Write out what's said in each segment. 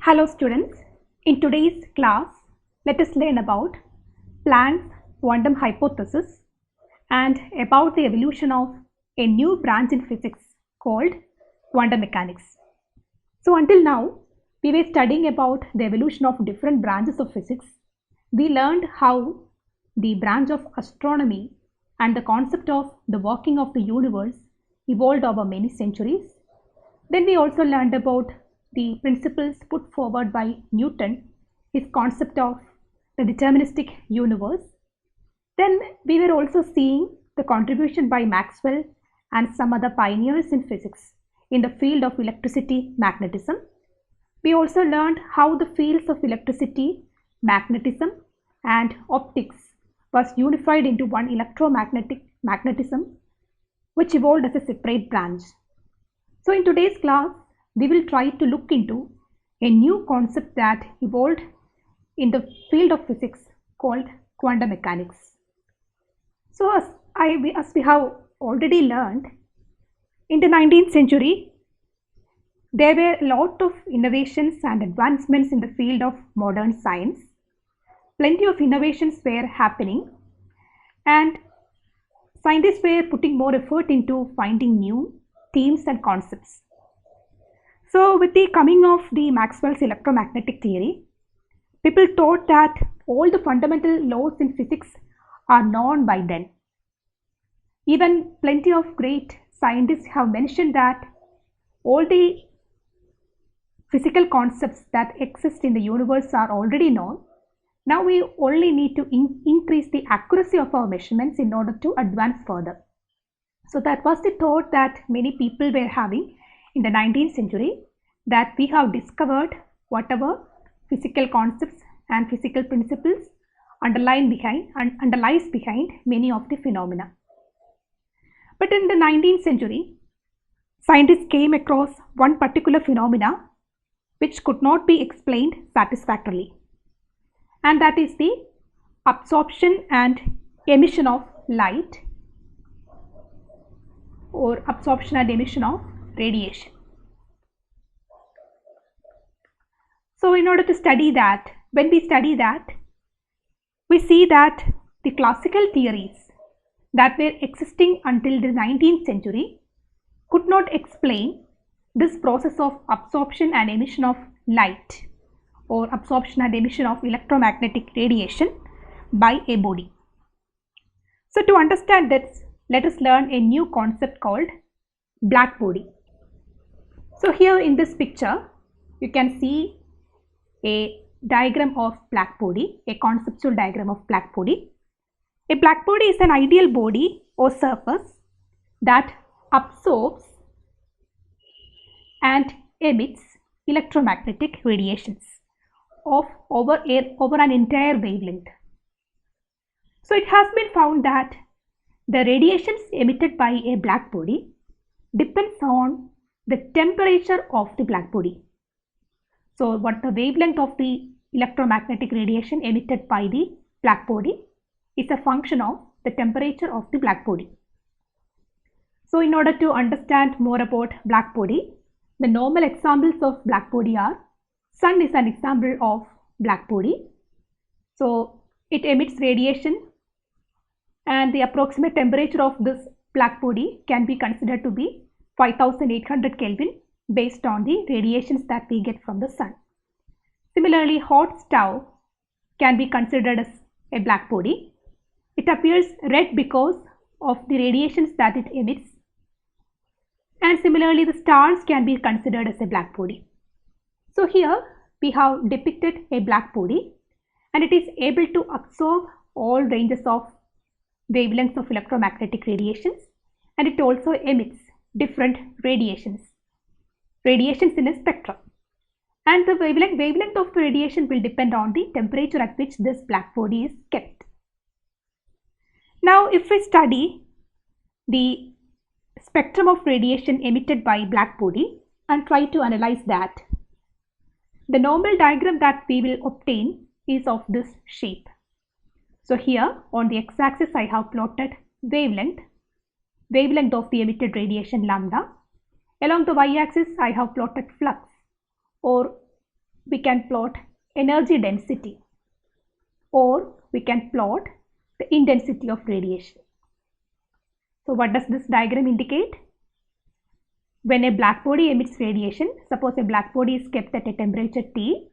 Hello students, in today's class, let us learn about Planck's quantum hypothesis and about the evolution of a new branch in physics called quantum mechanics. So until now, we were studying about the evolution of different branches of physics. We learned how the branch of astronomy and the concept of the working of the universe evolved over many centuries. Then we also learned about the principles put forward by Newton, his concept of the deterministic universe. Then we were also seeing the contribution by Maxwell and some other pioneers in physics in the field of electricity magnetism. We also learned how the fields of electricity, magnetism and optics was unified into one electromagnetic magnetism, which evolved as a separate branch. So in today's class, we will try to look into a new concept that evolved in the field of physics called quantum mechanics. So as we have already learned, in the 19th century, there were a lot of innovations and advancements in the field of modern science. Plenty of innovations were happening and scientists were putting more effort into finding new themes and concepts. So with the coming of the Maxwell's electromagnetic theory, people thought that all the fundamental laws in physics are known by then. Even plenty of great scientists have mentioned that all the physical concepts that exist in the universe are already known. Now we only need to increase the accuracy of our measurements in order to advance further. So that was the thought that many people were having in the 19th century, that we have discovered whatever physical concepts and physical principles underlies behind many of the phenomena. But in the 19th century, scientists came across one particular phenomena which could not be explained satisfactorily, and that is the absorption and emission of light, or absorption and emission of radiation. So in order to study that, when we study that, we see that the classical theories that were existing until the 19th century could not explain this process of absorption and emission of light, or absorption and emission of electromagnetic radiation by a body. So to understand this, let us learn a new concept called black body. So here in this picture, you can see a diagram of black body, a conceptual diagram of black body. A black body is an ideal body or surface that absorbs and emits electromagnetic radiations over an entire wavelength. So it has been found that the radiations emitted by a black body depends on the temperature of the black body. So what the wavelength of the electromagnetic radiation emitted by the black body is a function of the temperature of the black body. So in order to understand more about black body, the normal examples of black body are, sun is an example of black body. So it emits radiation, and the approximate temperature of this black body can be considered to be 5800 Kelvin based on the radiations that we get from the sun. Similarly, hot stove can be considered as a black body. It appears red because of the radiations that it emits. And similarly, the stars can be considered as a black body. So here we have depicted a black body, and it is able to absorb all ranges of wavelengths of electromagnetic radiations, and it also emits different radiations in a spectrum. And the wavelength of the radiation will depend on the temperature at which this black body is kept. Now if we study the spectrum of radiation emitted by black body and try to analyze that, the normal diagram that we will obtain is of this shape. So here on the x-axis I have plotted wavelength of the emitted radiation lambda. Along the y-axis I have plotted flux, or we can plot energy density, or we can plot the intensity of radiation. So what does this diagram indicate? When a black body emits radiation, suppose a black body is kept at a temperature T,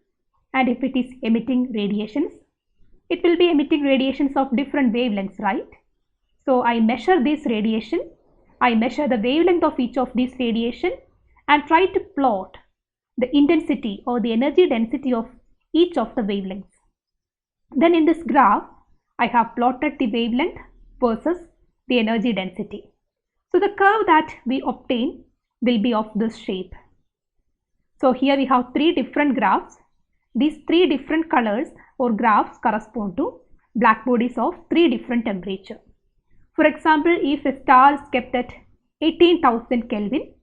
and if it is emitting radiations, it will be emitting radiations of different wavelengths, right? So I measure this radiation, I measure the wavelength of each of these radiation and try to plot the intensity or the energy density of each of the wavelengths. Then in this graph, I have plotted the wavelength versus the energy density. So the curve that we obtain will be of this shape. So here we have three different graphs. These three different colors or graphs correspond to black bodies of three different temperatures. For example, if a star is kept at 18,000 Kelvin,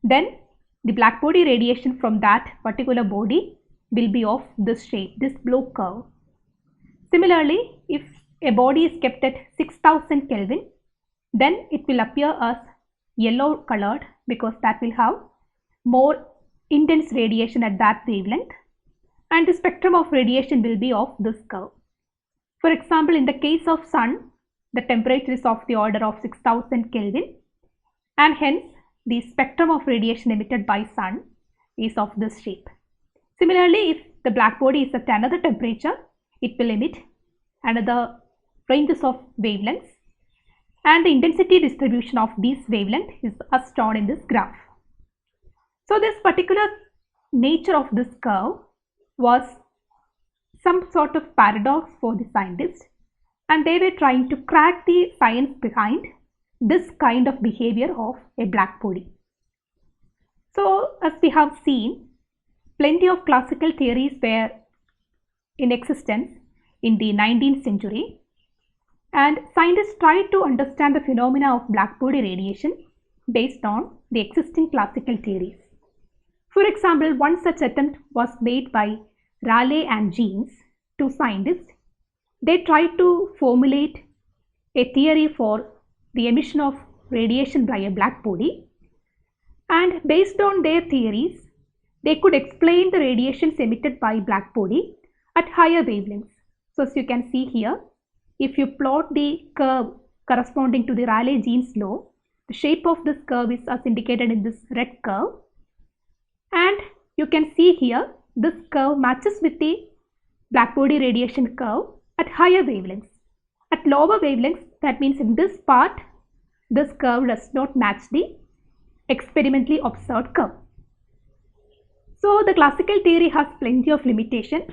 then the black body radiation from that particular body will be of this shape, this blue curve. Similarly, if a body is kept at 6,000 Kelvin, then it will appear as yellow colored because that will have more intense radiation at that wavelength, and the spectrum of radiation will be of this curve. For example, in the case of Sun, the temperature is of the order of 6,000 Kelvin, and hence the spectrum of radiation emitted by Sun is of this shape. Similarly, if the black body is at another temperature, it will emit another ranges of wavelengths, and the intensity distribution of these wavelengths is as shown in this graph. So this particular nature of this curve was some sort of paradox for the scientists, and they were trying to crack the science behind this kind of behavior of a black body. So as we have seen, plenty of classical theories were in existence in the 19th century, and scientists tried to understand the phenomena of black body radiation based on the existing classical theories. For example, one such attempt was made by Rayleigh and Jeans, two scientists. They tried to formulate a theory for the emission of radiation by a black body, and based on their theories, they could explain the radiations emitted by black body at higher wavelengths. So as you can see here, if you plot the curve corresponding to the Rayleigh-Jeans law, the shape of this curve is as indicated in this red curve, and you can see here this curve matches with the black body radiation curve at higher wavelengths. At lower wavelengths, that means in this part, this curve does not match the experimentally observed curve. So the classical theory has plenty of limitation.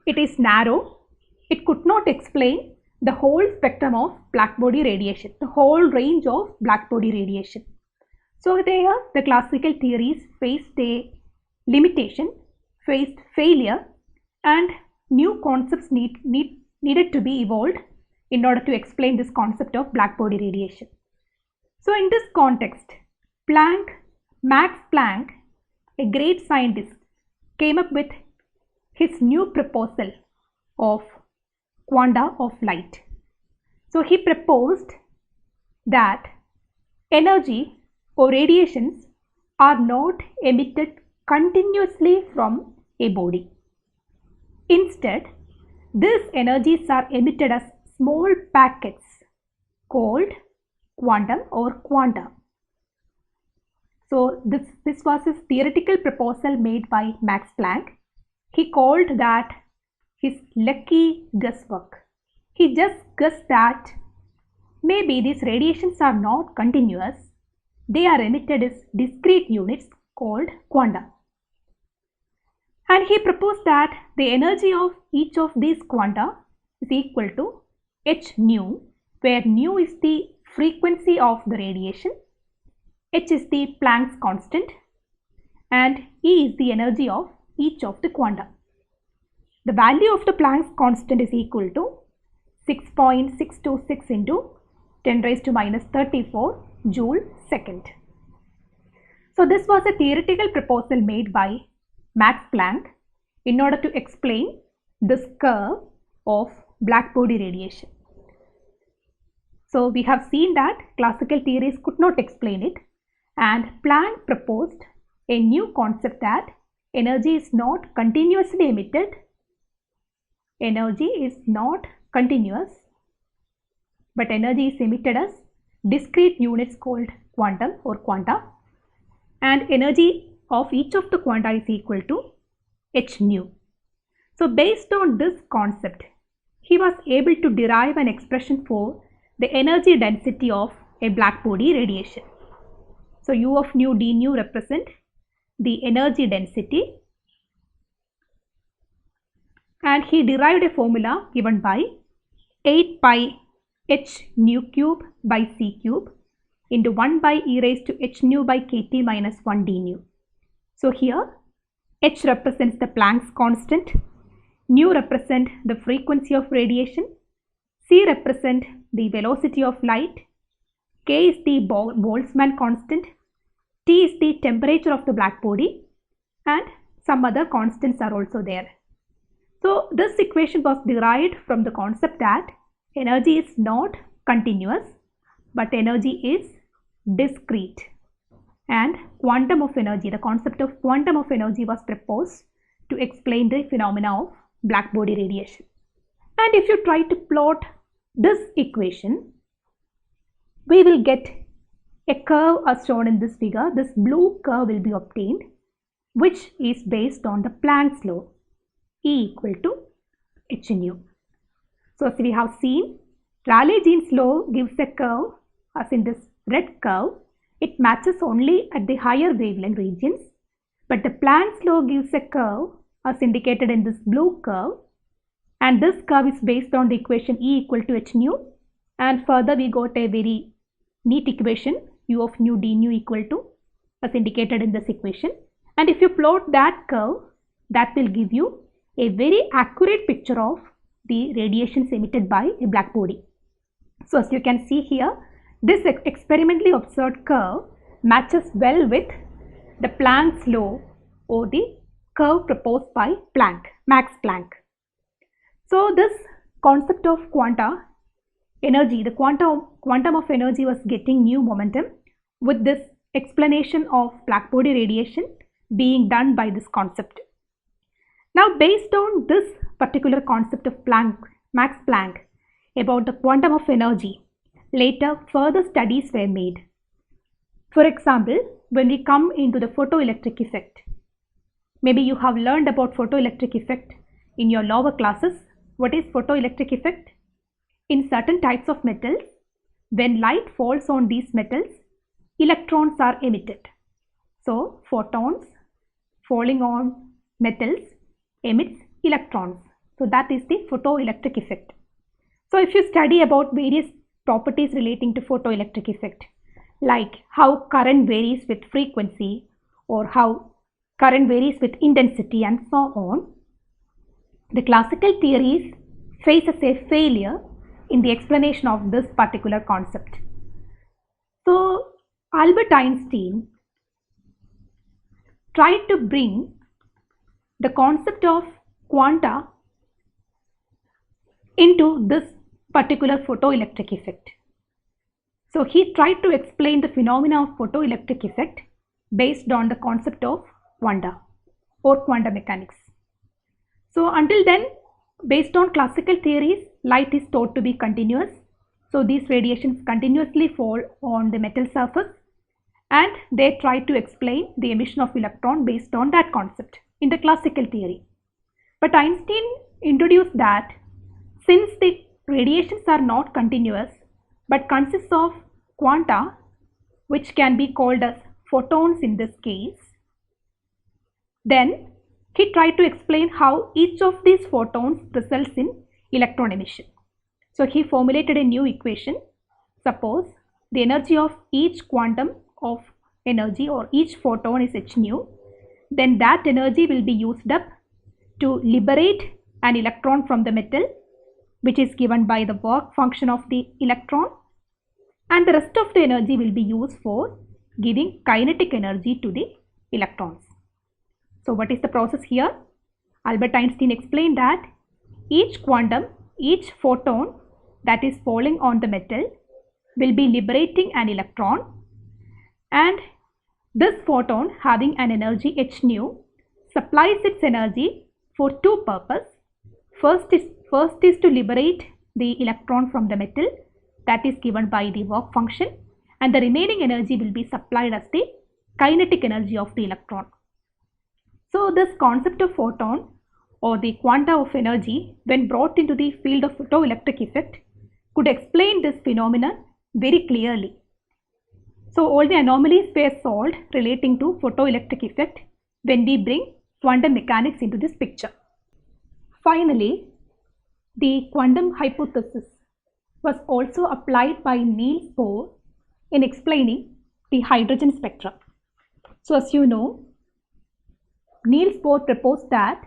It is narrow. It could not explain the whole spectrum of black body radiation, the whole range of black body radiation. So there the classical theories faced a limitation, faced failure, and new concepts needed to be evolved in order to explain this concept of black body radiation. So in this context, Max Planck, a great scientist, came up with his new proposal of quanta of light. So he proposed that energy or radiations are not emitted continuously from a body. Instead, these energies are emitted as small packets called quantum or quanta. So this was his theoretical proposal made by Max Planck. He called that his lucky guesswork. He just guessed that maybe these radiations are not continuous. They are emitted as discrete units called quanta. And he proposed that the energy of each of these quanta is equal to h nu, where nu is the frequency of the radiation, h is the Planck's constant, and E is the energy of each of the quanta. The value of the Planck's constant is equal to 6.626 into 10 raised to minus 34 joule second. So this was a theoretical proposal made by Max Planck in order to explain this curve of black body radiation. So we have seen that classical theories could not explain it, and Planck proposed a new concept that energy of each of these quanta is equal to h nu, where nu is the frequency of the radiation, h is the Planck's constant, and E is the energy of each of the quanta. The value of the Planck's constant is equal to 6.626 into 10 raised to minus 34 joule second. So this was a theoretical proposal made by Max Planck in order to explain this curve of black body radiation. So we have seen that classical theories could not explain it, and Planck proposed a new concept that energy is not continuously emitted. Energy is not continuous, but energy is emitted as discrete units called quantum or quanta, and energy of each of the quanta is equal to h nu. So based on this concept, he was able to derive an expression for the energy density of a black body radiation. So U of nu d nu represent the energy density, and he derived a formula given by 8 pi h nu cube by c cube into 1 by e raised to h nu by kt minus 1 d nu. So here h represents the Planck's constant, nu represent the frequency of radiation, c represent the velocity of light, k is the Boltzmann constant, T is the temperature of the black body, and some other constants are also there. So this equation was derived from the concept that energy is not continuous, but energy is discrete, and quantum of energy, the concept of quantum of energy was proposed to explain the phenomena of black body radiation. And if you try to plot this equation, we will get a curve as shown in this figure. This blue curve will be obtained, which is based on the Planck's law, E equal to h nu. So as we have seen, Rayleigh-Jean's law gives a curve as in this red curve. It matches only at the higher wavelength regions, but the Planck's law gives a curve as indicated in this blue curve, and this curve is based on the equation E equal to h nu, and further we got a very neat equation U of nu d nu equal to as indicated in this equation, and if you plot that curve, that will give you a very accurate picture of the radiations emitted by a black body. So as you can see here, this experimentally observed curve matches well with the Planck's law or the curve proposed by Max Planck. So this concept of quanta energy, the quantum of energy was getting new momentum with this explanation of black body radiation being done by this concept. Now based on this particular concept of Max Planck about the quantum of energy, later further studies were made. For example, when we come into the photoelectric effect, maybe you have learned about photoelectric effect in your lower classes. What is photoelectric effect? In certain types of metals, when light falls on these metals, electrons are emitted. So photons falling on metals emits electrons. So that is the photoelectric effect. So if you study about various properties relating to photoelectric effect, like how current varies with frequency or how current varies with intensity and so on, the classical theories faces a failure in the explanation of this particular concept. So Albert Einstein tried to bring the concept of quanta into this particular photoelectric effect. So he tried to explain the phenomena of photoelectric effect based on the concept of quanta or quantum mechanics. So until then, based on classical theories, light is thought to be continuous. So these radiations continuously fall on the metal surface, and they try to explain the emission of electron based on that concept in the classical theory. But Einstein introduced that since the radiations are not continuous but consists of quanta, which can be called as photons in this case, then he tried to explain how each of these photons results in electron emission. So he formulated a new equation. Suppose the energy of each quantum of energy or each photon is h nu, then that energy will be used up to liberate an electron from the metal, which is given by the work function of the electron, and the rest of the energy will be used for giving kinetic energy to the electrons. So what is the process here? Albert Einstein explained that each quantum, each photon that is falling on the metal will be liberating an electron, and this photon having an energy h nu supplies its energy for two purposes. First is to liberate the electron from the metal, that is given by the work function, and the remaining energy will be supplied as the kinetic energy of the electron. So this concept of photon or the quanta of energy, when brought into the field of photoelectric effect, could explain this phenomenon very clearly. So all the anomalies were solved relating to photoelectric effect when we bring quantum mechanics into this picture. Finally, the quantum hypothesis was also applied by Niels Bohr in explaining the hydrogen spectrum. So as you know, Niels Bohr proposed that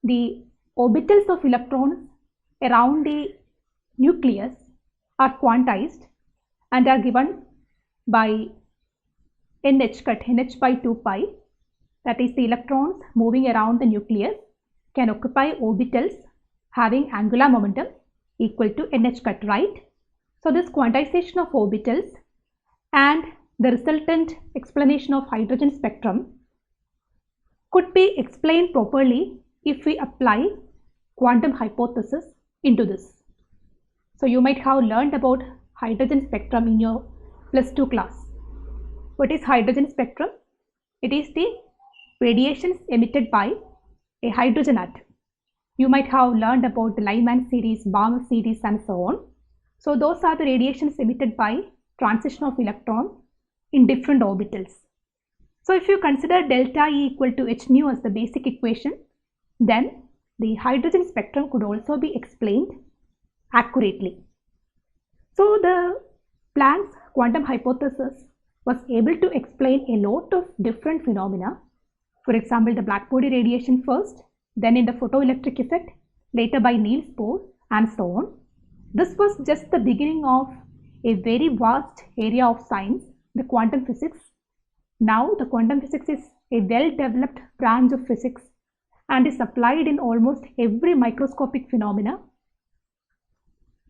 the orbitals of electrons around the nucleus are quantized and are given by nh cut, nh by 2 pi, that is the electrons moving around the nucleus can occupy orbitals having angular momentum equal to nh cut, right? So this quantization of orbitals and the resultant explanation of hydrogen spectrum could be explained properly if we apply quantum hypothesis into this. So you might have learned about hydrogen spectrum in your +2 class. What is hydrogen spectrum? It is the radiations emitted by a hydrogen atom. You might have learned about the Lyman series, Balmer series and so on. So those are the radiations emitted by transition of electron in different orbitals. So if you consider delta E equal to h nu as the basic equation, then the hydrogen spectrum could also be explained accurately. So the Planck's quantum hypothesis was able to explain a lot of different phenomena. For example, the black body radiation first, then in the photoelectric effect, later by Niels Bohr and so on. This was just the beginning of a very vast area of science, the quantum physics. Now the quantum physics is a well-developed branch of physics and is applied in almost every microscopic phenomena.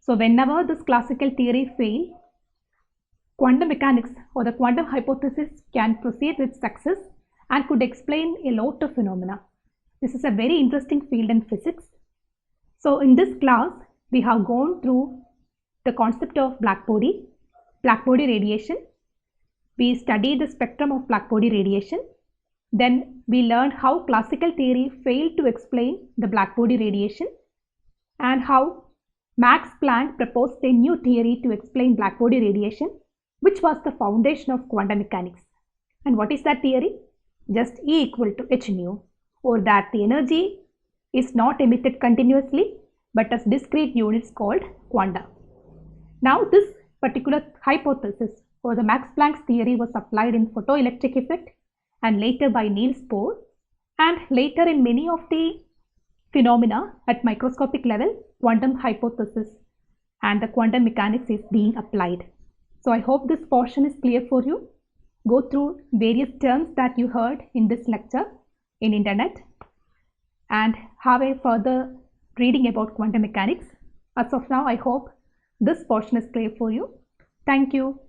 So whenever this classical theory fails, quantum mechanics or the quantum hypothesis can proceed with success and could explain a lot of phenomena. This is a very interesting field in physics. So in this class, we have gone through the concept of black body radiation. We studied the spectrum of black body radiation. Then we learned how classical theory failed to explain the black body radiation and how Max Planck proposed a new theory to explain black body radiation, which was the foundation of quantum mechanics. And what is that theory? Just E equal to h nu, or that the energy is not emitted continuously but as discrete units called quanta. Now this particular hypothesis or the Max Planck's theory was applied in photoelectric effect and later by Niels Bohr, and later in many of the phenomena at microscopic level, quantum hypothesis and the quantum mechanics is being applied. So I hope this portion is clear for you. Go through various terms that you heard in this lecture in internet and have a further reading about quantum mechanics. As of now, I hope this portion is clear for you. Thank you.